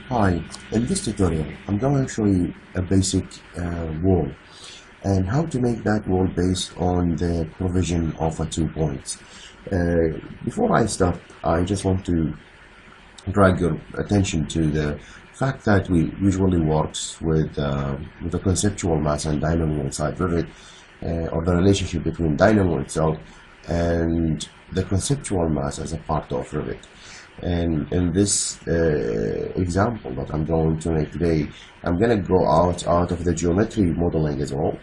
Hi, in this tutorial I'm going to show you a basic wall and how to make that wall based on the provision of 2 points. Before I start, I just want to drag your attention to the fact that we usually works with the conceptual mass and Dynamo inside Revit, or the relationship between Dynamo itself and the conceptual mass as a part of Revit. And in this example that I'm going to make today, I'm going to go out of the geometry modeling as well,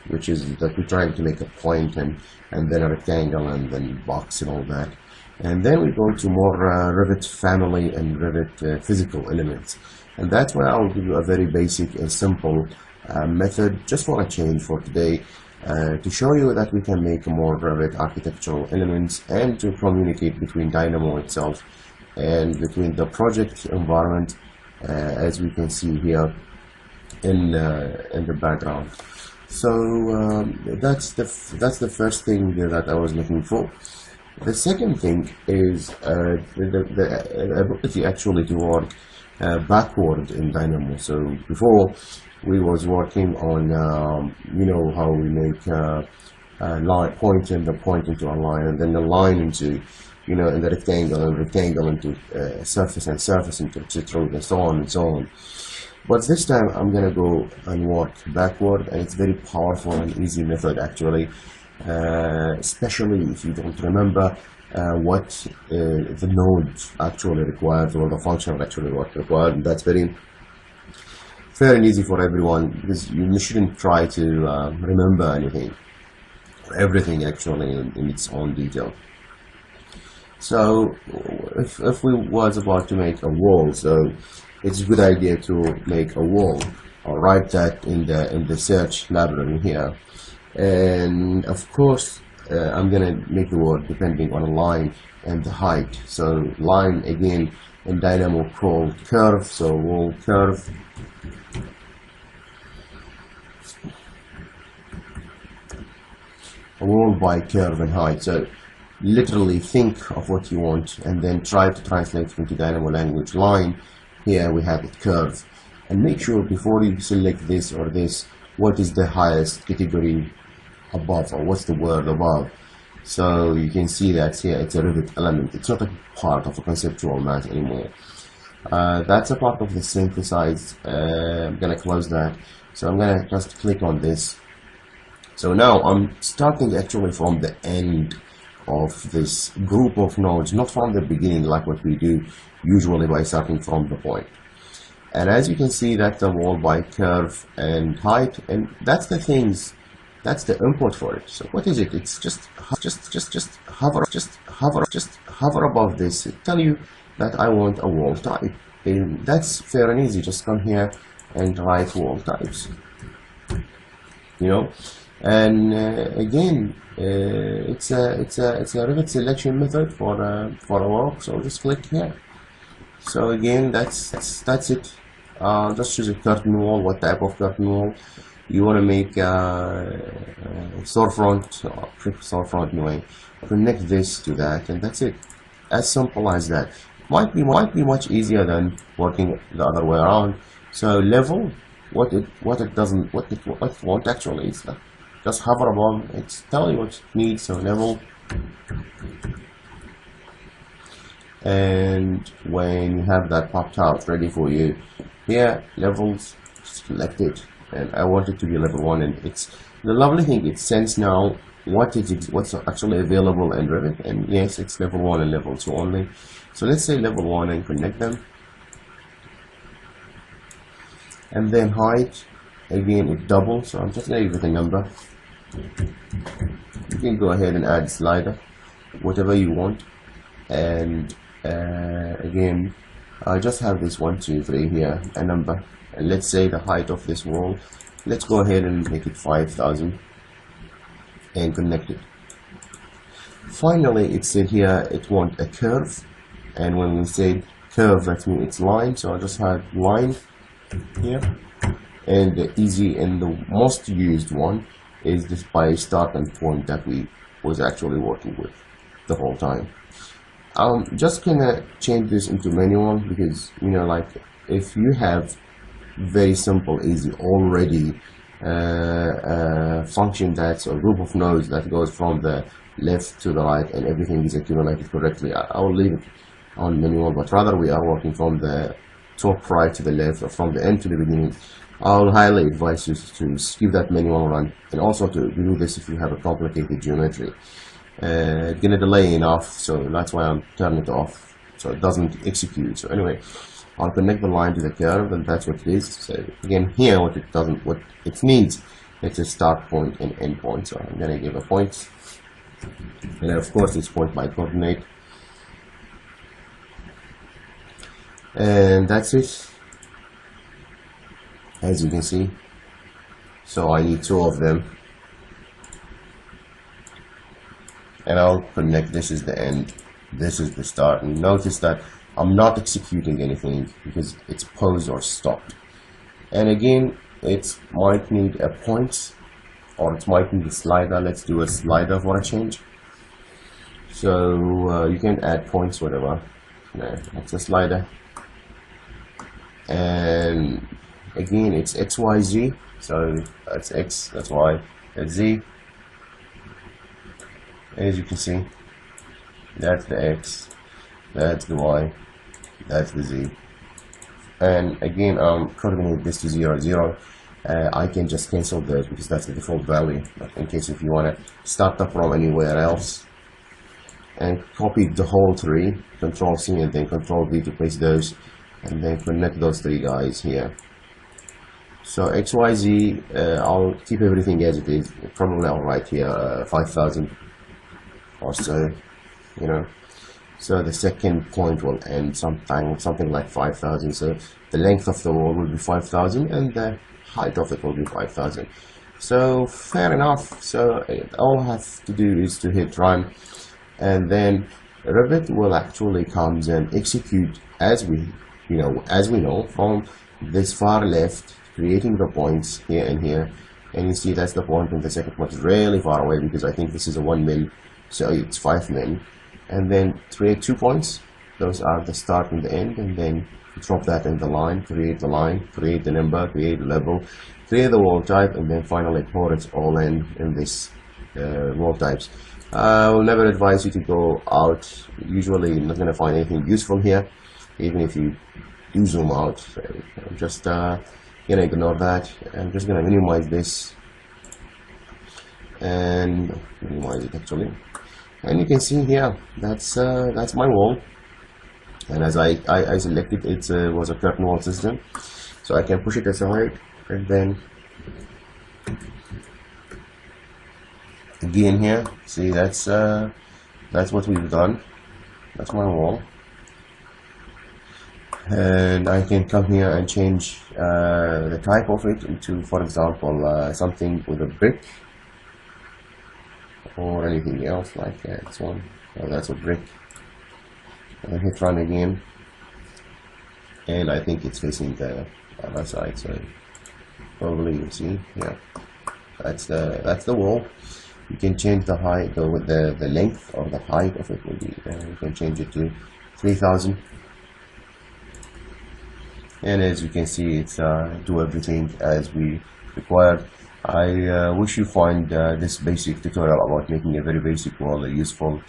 which is that we're trying to make a point and then a rectangle and then box and all that. And then we go to more Revit family and Revit physical elements. And that's why I'll give you a very basic and simple method just for a change for today, to show you that we can make more Revit architectural elements and to communicate between Dynamo itself and between the project environment, as we can see here in the background. So that's the first thing that I was looking for. The second thing is the ability actually to work backward in Dynamo. So before we was working on you know how we make a line point into a line, and then the line into in the rectangle, and rectangle into surface, and surface into extrude, and so on and so on. But this time I'm gonna go and work backward, and it's very powerful and easy method actually, especially if you don't remember what the node actually requires, or the function actually what required. And that's very fair and easy for everyone, because you shouldn't try to remember everything actually in its own detail. So if we was about to make a wall, so it's a good idea to make a wall. I'll write that in the search library here, and of course I'm gonna make the word depending on a line and the height. So line again in Dynamo called curve, so wall curve. Wall.By Curve and Height. So literally think of what you want and then try to translate it into Dynamo language. Line, here we have it curve, and make sure before you select this or this, what is the highest category above, or what's the word above. So you can see that here it's a Revit element, it's not a part of a conceptual mass anymore. That's a part of the synthesized. I'm gonna close that, so I'm gonna just click on this. So now I'm starting actually from the end of this group of nodes, not from the beginning like what we do usually by starting from the point. And as you can see, that's the Wall.By Curve and Height, and that's the things, that's the input for it. So what is it? It's just hover above this. It tell you that I want a wall type, and that's fair and easy. Just come here and write wall types, and again it's a Revit selection method for a work. So just click here. So again, that's it. Just choose a curtain wall. What type of curtain wall you want to make? Storefront or storefront anyway. Connect this to that, and that's it. As simple as that. Might be much easier than working the other way around. So level, what it won't actually is that. Just hover above, it's tell you what it needs. So level, and when you have that popped out ready for you, here levels, select it, and I want it to be level 1. And it's the lovely thing, it sends now what's actually available in Revit, and yes, it's level 1 and level 2 only. So let's say level 1 and connect them, and then height again it doubles, so I'm just gonna give it a number. You can go ahead and add slider, whatever you want, and again I just have this 1 2 3 here, a number, and let's say the height of this wall, let's go ahead and make it 5,000 and connect it. Finally, it said here it wants a curve, and when we say curve, that means it's line, so I just have line here. And the easy and the most used one is this by start and point that we was actually working with the whole time. Just gonna change this into manual, because like if you have very simple, easy, already function that's a group of nodes that goes from the left to the right and everything is accumulated correctly, I'll leave it on manual, but rather we are working from the top right to the left or from the end to the beginning. I'll highly advise you to skip that manual run, and also to do this if you have a complicated geometry. It's gonna delay enough, so that's why I'm turning it off so it doesn't execute. So anyway, I'll connect the line to the curve, and that's what it is. So again, here what it needs, it's a start point and end point. So I'm gonna give a point, and then of course it's Point.ByCoordinate, and that's it, as you can see. So I need two of them, and I'll connect. This is the end, this is the start, and notice that I'm not executing anything because it's paused or stopped. And again, it might need a point, or it might need a slider. Let's do a slider for a change. So you can add points, whatever. No, that's a slider. And again, it's XYZ. So that's X, that's Y, that's Z. As you can see, that's the X, that's the Y, that's the Z. And again, coordinate this to 0, 0. I can just cancel those because that's the default value, but in case if you want to start up from anywhere else, and copy the whole three, Control C and then Control V to place those, and then connect those three guys here. So XYZ, I'll keep everything as it is. Probably I'll write here 5,000 or so, you know. So the second point will end something like 5,000. So the length of the wall will be 5,000 and the height of it will be 5,000. So fair enough. So all I have to do is to hit run, and then Revit will actually comes and execute as we know from this far left, creating the points here and here. And you see that's the point, and the second point is really far away because I think this is a 1 mil, so it's 5 mil. And then create 2 points. Those are the start and the end, and then drop that in the line, create the number, create the level, create the wall type, and then finally pour it all in this wall types. I will never advise you to go out. Usually you're not going to find anything useful here, even if you do zoom out. So I'm just gonna ignore that. I'm just gonna minimize this and minimize it actually. And you can see here that's my wall, and as I selected it, was a curtain wall system, so I can push it aside, and then again here, see that's what we've done. That's my wall, and I can come here and change the type of it into, for example, something with a brick or anything else like this one. Oh, that's a brick. And hit run again, and I think it's facing the other side, so probably you see, yeah, that's the wall. You can change the height, the length or the height of it will be, you can change it to 3,000. And as you can see, it's do everything as we required. I wish you find this basic tutorial about making a very basic wall useful.